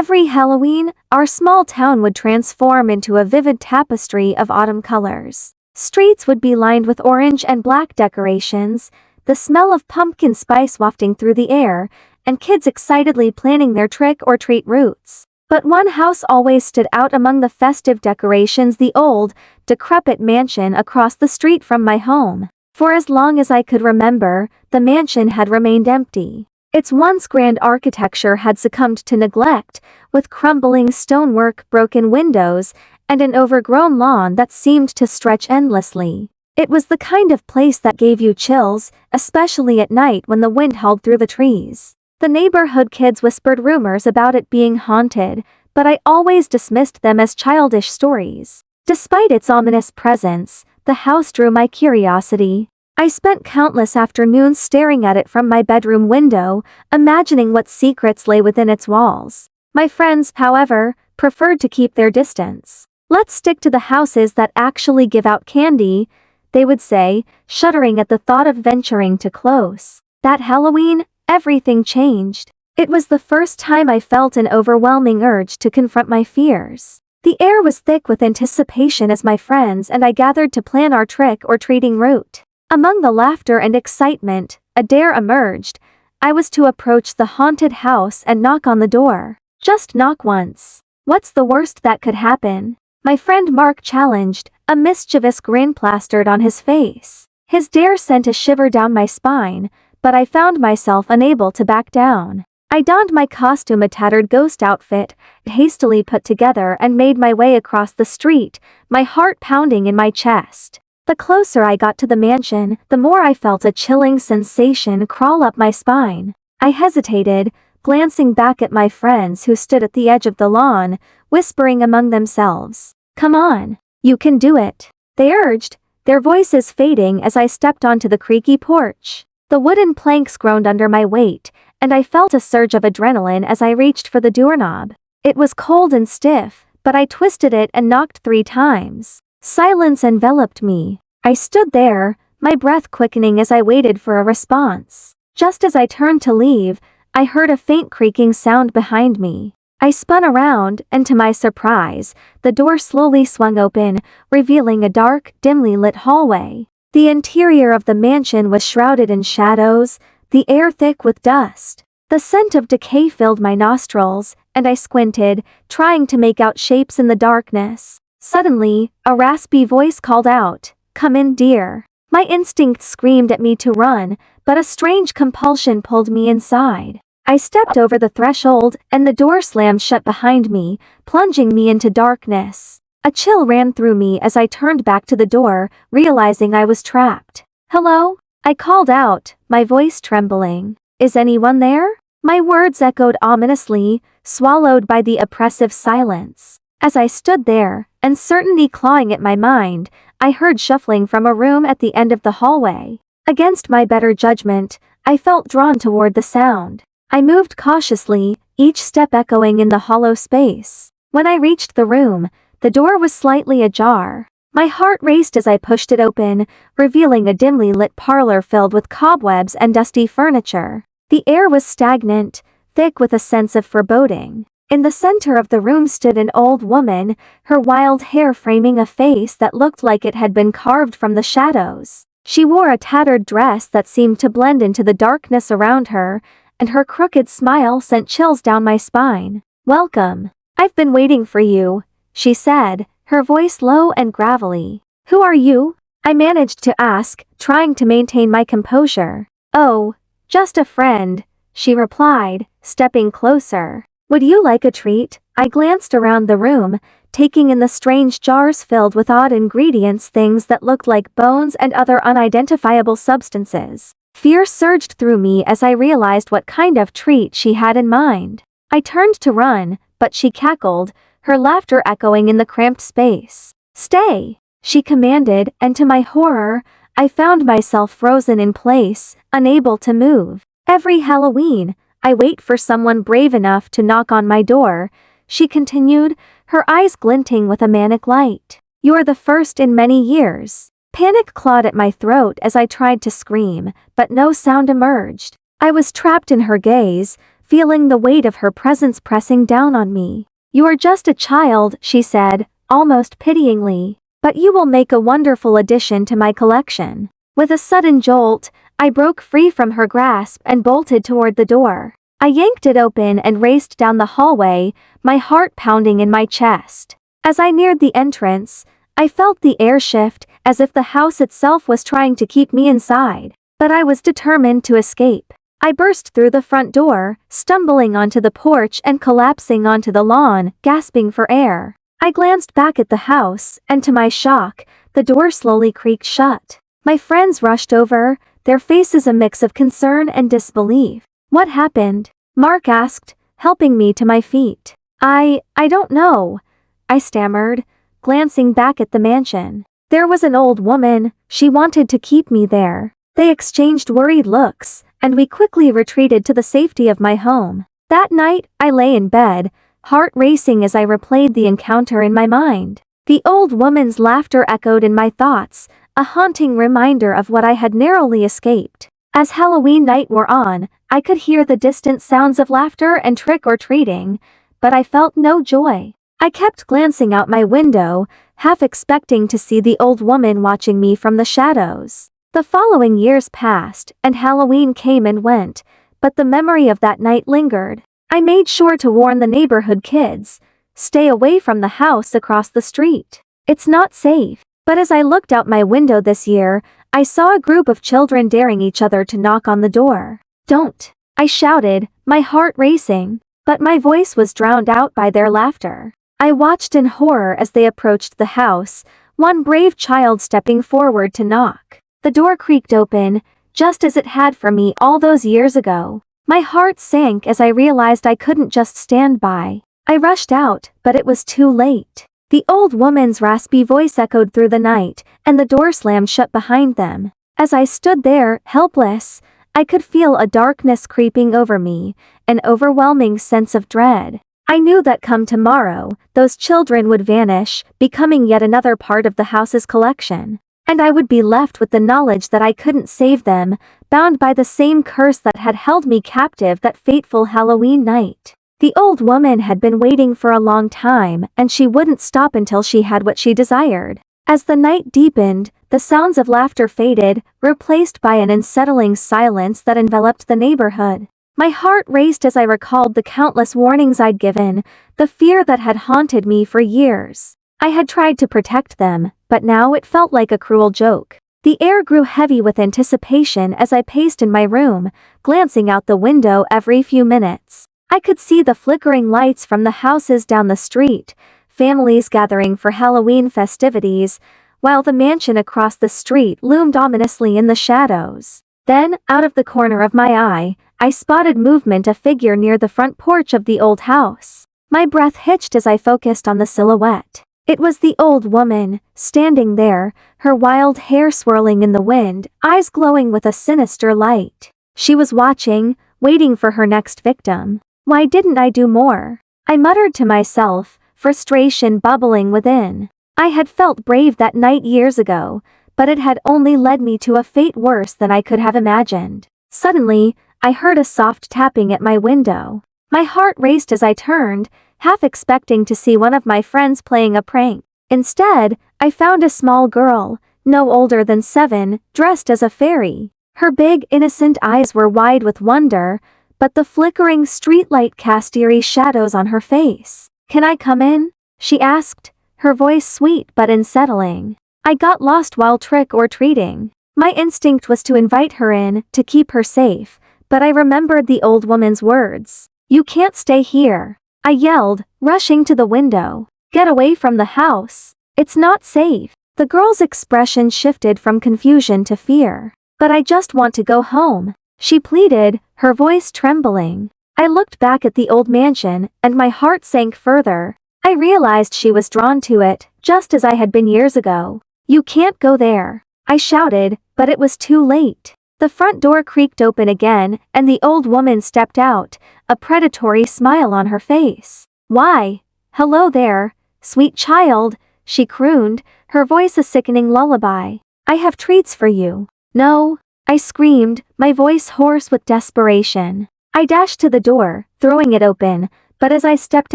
Every Halloween, our small town would transform into a vivid tapestry of autumn colors. Streets would be lined with orange and black decorations, the smell of pumpkin spice wafting through the air, and kids excitedly planning their trick-or-treat routes. But one house always stood out among the festive decorations: the old, decrepit mansion across the street from my home. For as long as I could remember, the mansion had remained empty. Its once grand architecture had succumbed to neglect, with crumbling stonework, broken windows, and an overgrown lawn that seemed to stretch endlessly. It was the kind of place that gave you chills, especially at night when the wind howled through the trees. The neighborhood kids whispered rumors about it being haunted, but I always dismissed them as childish stories. Despite its ominous presence, the house drew my curiosity. I spent countless afternoons staring at it from my bedroom window, imagining what secrets lay within its walls. My friends, however, preferred to keep their distance. "Let's stick to the houses that actually give out candy," they would say, shuddering at the thought of venturing too close. That Halloween, everything changed. It was the first time I felt an overwhelming urge to confront my fears. The air was thick with anticipation as my friends and I gathered to plan our trick-or-treating route. Among the laughter and excitement, a dare emerged. I was to approach the haunted house and knock on the door. Just knock once. What's the worst that could happen? My friend Mark challenged, a mischievous grin plastered on his face. His dare sent a shiver down my spine, but I found myself unable to back down. I donned my costume, a tattered ghost outfit, hastily put together, and made my way across the street, my heart pounding in my chest. The closer I got to the mansion, the more I felt a chilling sensation crawl up my spine. I hesitated, glancing back at my friends who stood at the edge of the lawn, whispering among themselves. "Come on, you can do it," they urged, their voices fading as I stepped onto the creaky porch. The wooden planks groaned under my weight, and I felt a surge of adrenaline as I reached for the doorknob. It was cold and stiff, but I twisted it and knocked 3 times. Silence enveloped me. I stood there, my breath quickening as I waited for a response. Just as I turned to leave, I heard a faint creaking sound behind me. I spun around, and to my surprise, the door slowly swung open, revealing a dark, dimly lit hallway. The interior of the mansion was shrouded in shadows, the air thick with dust. The scent of decay filled my nostrils, and I squinted, trying to make out shapes in the darkness. Suddenly, a raspy voice called out, "Come in, dear." My instincts screamed at me to run, but a strange compulsion pulled me inside. I stepped over the threshold, and the door slammed shut behind me, plunging me into darkness. A chill ran through me as I turned back to the door, realizing I was trapped. "Hello?" I called out, my voice trembling. "Is anyone there?" My words echoed ominously, swallowed by the oppressive silence. As I stood there, uncertainty clawing at my mind, I heard shuffling from a room at the end of the hallway. Against my better judgment, I felt drawn toward the sound. I moved cautiously, each step echoing in the hollow space. When I reached the room, the door was slightly ajar. My heart raced as I pushed it open, revealing a dimly lit parlor filled with cobwebs and dusty furniture. The air was stagnant, thick with a sense of foreboding. In the center of the room stood an old woman, her wild hair framing a face that looked like it had been carved from the shadows. She wore a tattered dress that seemed to blend into the darkness around her, and her crooked smile sent chills down my spine. "Welcome. I've been waiting for you," she said, her voice low and gravelly. "Who are you?" I managed to ask, trying to maintain my composure. "Oh, just a friend," she replied, stepping closer. "Would you like a treat?" I glanced around the room, taking in the strange jars filled with odd ingredients, things that looked like bones and other unidentifiable substances. Fear surged through me as I realized what kind of treat she had in mind. I turned to run, but she cackled, her laughter echoing in the cramped space. "Stay," she commanded, and to my horror, I found myself frozen in place, unable to move. "Every Halloween, I wait for someone brave enough to knock on my door," she continued, her eyes glinting with a manic light. "You're the first in many years." Panic clawed at my throat as I tried to scream, but no sound emerged. I was trapped in her gaze, feeling the weight of her presence pressing down on me. "You are just a child," she said, almost pityingly, "but you will make a wonderful addition to my collection." With a sudden jolt, I broke free from her grasp and bolted toward the door. I yanked it open and raced down the hallway, my heart pounding in my chest. As I neared the entrance, I felt the air shift, as if the house itself was trying to keep me inside. But I was determined to escape. I burst through the front door, stumbling onto the porch and collapsing onto the lawn, gasping for air. I glanced back at the house, and to my shock, the door slowly creaked shut. My friends rushed over, their faces a mix of concern and disbelief. "What happened?" Mark asked, helping me to my feet. I don't know," I stammered, glancing back at the mansion. "There was an old woman, she wanted to keep me there." They exchanged worried looks, and we quickly retreated to the safety of my home. That night, I lay in bed, heart racing as I replayed the encounter in my mind. The old woman's laughter echoed in my thoughts, a haunting reminder of what I had narrowly escaped. As Halloween night wore on, I could hear the distant sounds of laughter and trick-or-treating, but I felt no joy. I kept glancing out my window, half expecting to see the old woman watching me from the shadows. The following years passed, and Halloween came and went, but the memory of that night lingered. I made sure to warn the neighborhood kids, "Stay away from the house across the street. It's not safe." But as I looked out my window this year, I saw a group of children daring each other to knock on the door. "Don't!" I shouted, my heart racing, but my voice was drowned out by their laughter. I watched in horror as they approached the house, one brave child stepping forward to knock. The door creaked open, just as it had for me all those years ago. My heart sank as I realized I couldn't just stand by. I rushed out, but it was too late. The old woman's raspy voice echoed through the night, and the door slammed shut behind them. As I stood there, helpless, I could feel a darkness creeping over me, an overwhelming sense of dread. I knew that come tomorrow, those children would vanish, becoming yet another part of the house's collection. And I would be left with the knowledge that I couldn't save them, bound by the same curse that had held me captive that fateful Halloween night. The old woman had been waiting for a long time, and she wouldn't stop until she had what she desired. As the night deepened, the sounds of laughter faded, replaced by an unsettling silence that enveloped the neighborhood. My heart raced as I recalled the countless warnings I'd given, the fear that had haunted me for years. I had tried to protect them, but now it felt like a cruel joke. The air grew heavy with anticipation as I paced in my room, glancing out the window every few minutes. I could see the flickering lights from the houses down the street, families gathering for Halloween festivities, while the mansion across the street loomed ominously in the shadows. Then, out of the corner of my eye, I spotted movement, a figure near the front porch of the old house. My breath hitched as I focused on the silhouette. It was the old woman, standing there, her wild hair swirling in the wind, eyes glowing with a sinister light. She was watching, waiting for her next victim. Why didn't I do more? I muttered to myself, frustration bubbling within. I had felt brave that night years ago, but it had only led me to a fate worse than I could have imagined. Suddenly, I heard a soft tapping at my window. My heart raced as I turned, half expecting to see one of my friends playing a prank. Instead, I found a small girl, no older than 7, dressed as a fairy. Her big, innocent eyes were wide with wonder, but the flickering streetlight cast eerie shadows on her face. "Can I come in?" she asked, her voice sweet but unsettling. I got lost while trick-or-treating. My instinct was to invite her in, to keep her safe, but I remembered the old woman's words. "You can't stay here," I yelled, rushing to the window. "Get away from the house. It's not safe." The girl's expression shifted from confusion to fear. "But I just want to go home," she pleaded, her voice trembling. I looked back at the old mansion, and my heart sank further. I realized she was drawn to it, just as I had been years ago. "You can't go there," I shouted, but it was too late. The front door creaked open again, and the old woman stepped out, a predatory smile on her face. "Why? Hello there, sweet child," she crooned, her voice a sickening lullaby. "I have treats for you." "No," I screamed, my voice hoarse with desperation. I dashed to the door, throwing it open, but as I stepped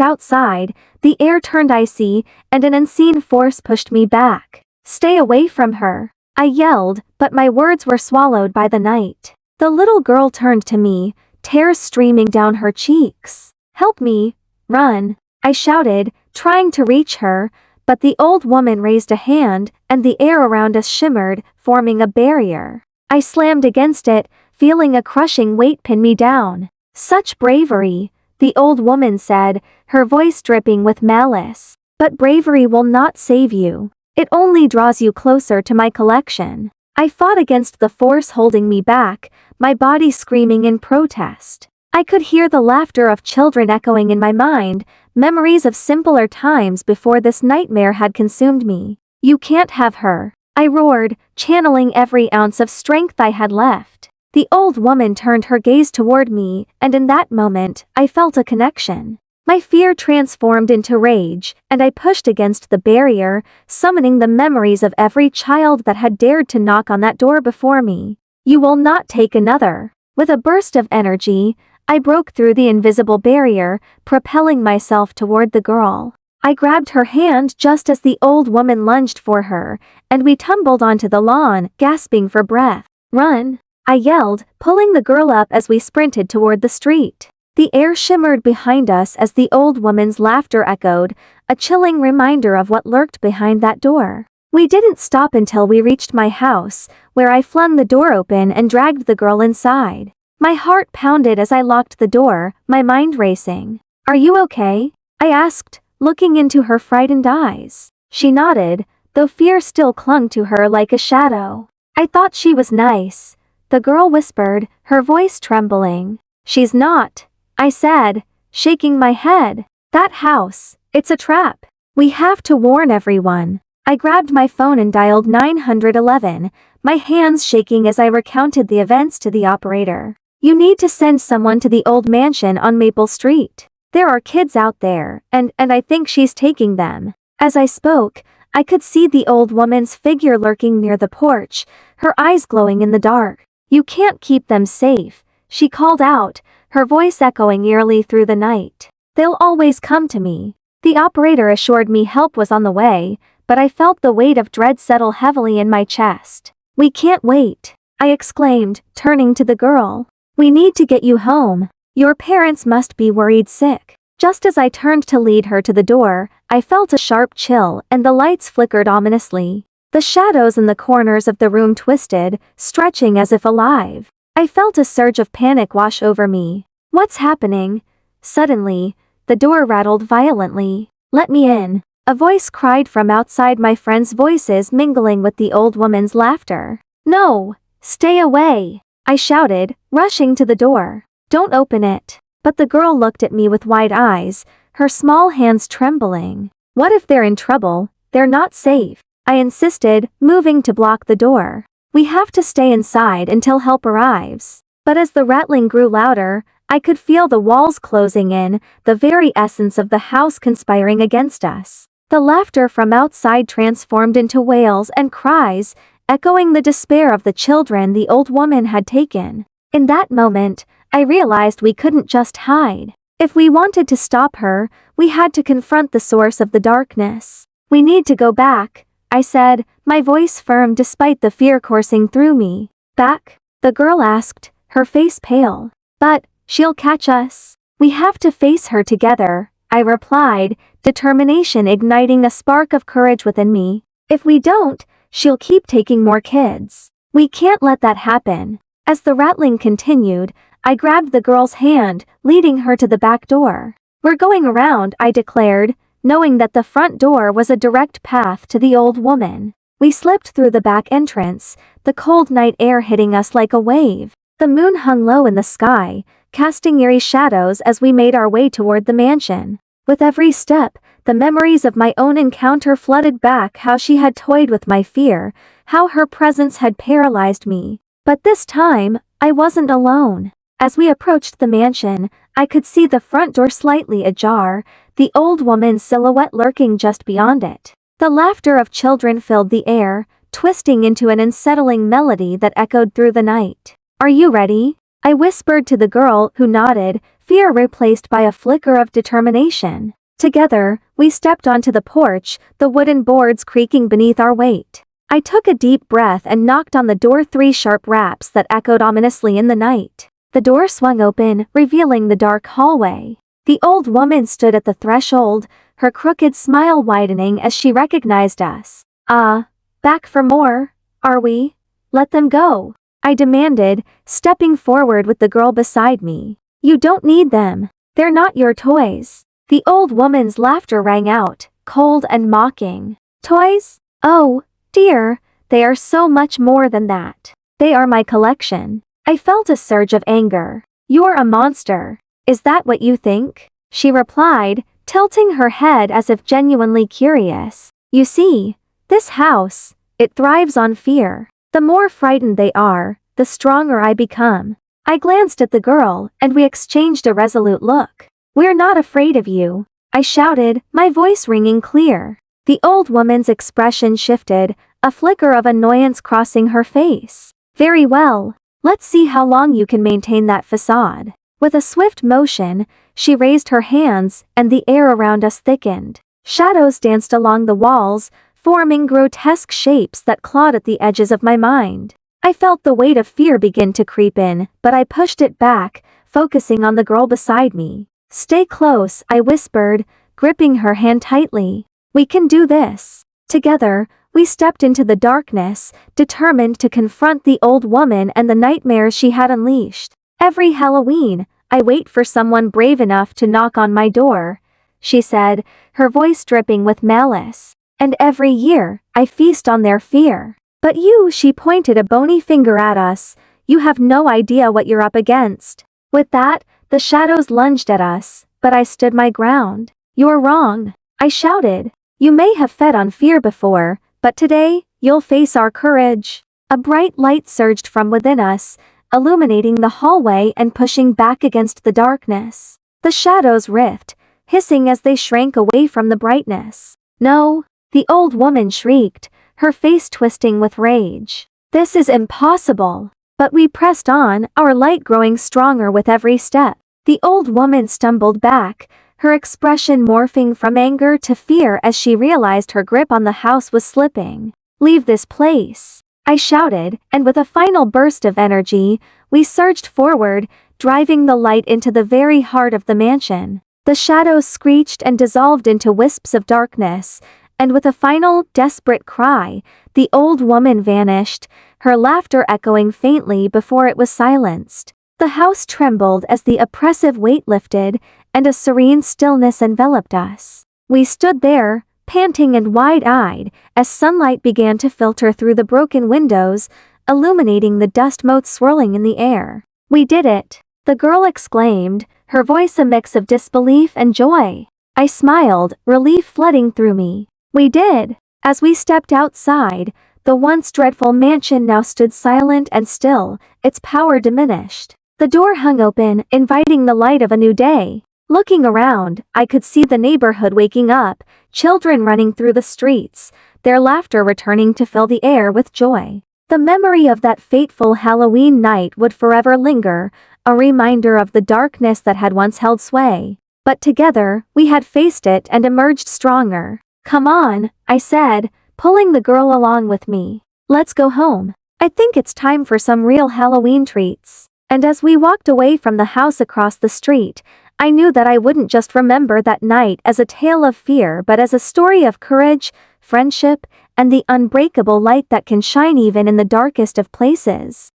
outside, the air turned icy, and an unseen force pushed me back. "Stay away from her," I yelled, but my words were swallowed by the night. The little girl turned to me, tears streaming down her cheeks. "Help me, run," I shouted, trying to reach her, but the old woman raised a hand, and the air around us shimmered, forming a barrier. I slammed against it, feeling a crushing weight pin me down. "Such bravery," the old woman said, her voice dripping with malice. "But bravery will not save you. It only draws you closer to my collection." I fought against the force holding me back, my body screaming in protest. I could hear the laughter of children echoing in my mind, memories of simpler times before this nightmare had consumed me. "You can't have her," I roared, channeling every ounce of strength I had left. The old woman turned her gaze toward me, and in that moment, I felt a connection. My fear transformed into rage, and I pushed against the barrier, summoning the memories of every child that had dared to knock on that door before me. "You will not take another." With a burst of energy, I broke through the invisible barrier, propelling myself toward the girl. I grabbed her hand just as the old woman lunged for her, and we tumbled onto the lawn, gasping for breath. "Run!" I yelled, pulling the girl up as we sprinted toward the street. The air shimmered behind us as the old woman's laughter echoed, a chilling reminder of what lurked behind that door. We didn't stop until we reached my house, where I flung the door open and dragged the girl inside. My heart pounded as I locked the door, my mind racing. "Are you okay?" I asked, looking into her frightened eyes. She nodded, though fear still clung to her like a shadow. "I thought she was nice," the girl whispered, her voice trembling. "She's not," I said, shaking my head. "That house, it's a trap. We have to warn everyone." I grabbed my phone and dialed 911, my hands shaking as I recounted the events to the operator. "You need to send someone to the old mansion on Maple Street. There are kids out there, and I think she's taking them." As I spoke, I could see the old woman's figure lurking near the porch, her eyes glowing in the dark. "You can't keep them safe," she called out, her voice echoing eerily through the night. "They'll always come to me." The operator assured me help was on the way, but I felt the weight of dread settle heavily in my chest. "We can't wait," I exclaimed, turning to the girl. "We need to get you home. Your parents must be worried sick." Just as I turned to lead her to the door, I felt a sharp chill and the lights flickered ominously. The shadows in the corners of the room twisted, stretching as if alive. I felt a surge of panic wash over me. "What's happening?" Suddenly, the door rattled violently. "Let me in," a voice cried from outside, my friends' voices mingling with the old woman's laughter. "No! Stay away!" I shouted, rushing to the door. "Don't open it." But the girl looked at me with wide eyes, her small hands trembling. "What if they're in trouble? They're not safe," I insisted, moving to block the door. "We have to stay inside until help arrives." But as the rattling grew louder, I could feel the walls closing in, the very essence of the house conspiring against us. The laughter from outside transformed into wails and cries, echoing the despair of the children the old woman had taken. In that moment, I realized we couldn't just hide. If we wanted to stop her, we had to confront the source of the darkness. "We need to go back," I said, my voice firm despite the fear coursing through me. "Back?" the girl asked, her face pale. "But she'll catch us. We have to face her together," I replied, determination igniting a spark of courage within me. "If we don't, she'll keep taking more kids. We can't let that happen." As the rattling continued, I grabbed the girl's hand, leading her to the back door. "We're going around," I declared, knowing that the front door was a direct path to the old woman. We slipped through the back entrance, the cold night air hitting us like a wave. The moon hung low in the sky, casting eerie shadows as we made our way toward the mansion. With every step, the memories of my own encounter flooded back, how she had toyed with my fear, how her presence had paralyzed me. But this time, I wasn't alone. As we approached the mansion, I could see the front door slightly ajar, the old woman's silhouette lurking just beyond it. The laughter of children filled the air, twisting into an unsettling melody that echoed through the night. "Are you ready?" I whispered to the girl who nodded, fear replaced by a flicker of determination. Together, we stepped onto the porch, the wooden boards creaking beneath our weight. I took a deep breath and knocked on the door, 3 sharp raps that echoed ominously in the night. The door swung open, revealing the dark hallway. The old woman stood at the threshold, her crooked smile widening as she recognized us. Back for more, are we? Let them go, I demanded, stepping forward with the girl beside me. You don't need them. They're not your toys. The old woman's laughter rang out, cold and mocking. Toys? Oh, dear, they are so much more than that. They are my collection. I felt a surge of anger. You're a monster. Is that what you think? She replied, tilting her head as if genuinely curious. You see, this house, it thrives on fear. The more frightened they are, the stronger I become. I glanced at the girl, and we exchanged a resolute look. We're not afraid of you, I shouted, my voice ringing clear. The old woman's expression shifted, a flicker of annoyance crossing her face. Very well, let's see how long you can maintain that facade. With a swift motion, she raised her hands, and the air around us thickened. Shadows danced along the walls, forming grotesque shapes that clawed at the edges of my mind. I felt the weight of fear begin to creep in, but I pushed it back, focusing on the girl beside me. Stay close, I whispered, gripping her hand tightly. We can do this. Together, we stepped into the darkness, determined to confront the old woman and the nightmares she had unleashed. Every Halloween, I wait for someone brave enough to knock on my door, she said, her voice dripping with malice. And every year, I feast on their fear. But you, she pointed a bony finger at us, you have no idea what you're up against. With that, the shadows lunged at us, but I stood my ground. You're wrong, I shouted. You may have fed on fear before, but today, you'll face our courage. A bright light surged from within us, illuminating the hallway and pushing back against the darkness. The shadows writhed, hissing as they shrank away from the brightness. No, the old woman shrieked, her face twisting with rage. This is impossible. But we pressed on, our light growing stronger with every step. The old woman stumbled back, her expression morphing from anger to fear as she realized her grip on the house was slipping. Leave this place, I shouted, and with a final burst of energy, we surged forward, driving the light into the very heart of the mansion. The shadows screeched and dissolved into wisps of darkness, and with a final, desperate cry, the old woman vanished, her laughter echoing faintly before it was silenced. The house trembled as the oppressive weight lifted, and a serene stillness enveloped us. We stood there, panting and wide-eyed, as sunlight began to filter through the broken windows, illuminating the dust motes swirling in the air. We did it, the girl exclaimed, her voice a mix of disbelief and joy. I smiled, relief flooding through me. We did. As we stepped outside, the once dreadful mansion now stood silent and still, its power diminished. The door hung open, inviting the light of a new day. Looking around, I could see the neighborhood waking up, children running through the streets, their laughter returning to fill the air with joy. The memory of that fateful Halloween night would forever linger, a reminder of the darkness that had once held sway. But together, we had faced it and emerged stronger. Come on, I said, pulling the girl along with me. Let's go home. I think it's time for some real Halloween treats. And as we walked away from the house across the street, I knew that I wouldn't just remember that night as a tale of fear but as a story of courage, friendship, and the unbreakable light that can shine even in the darkest of places.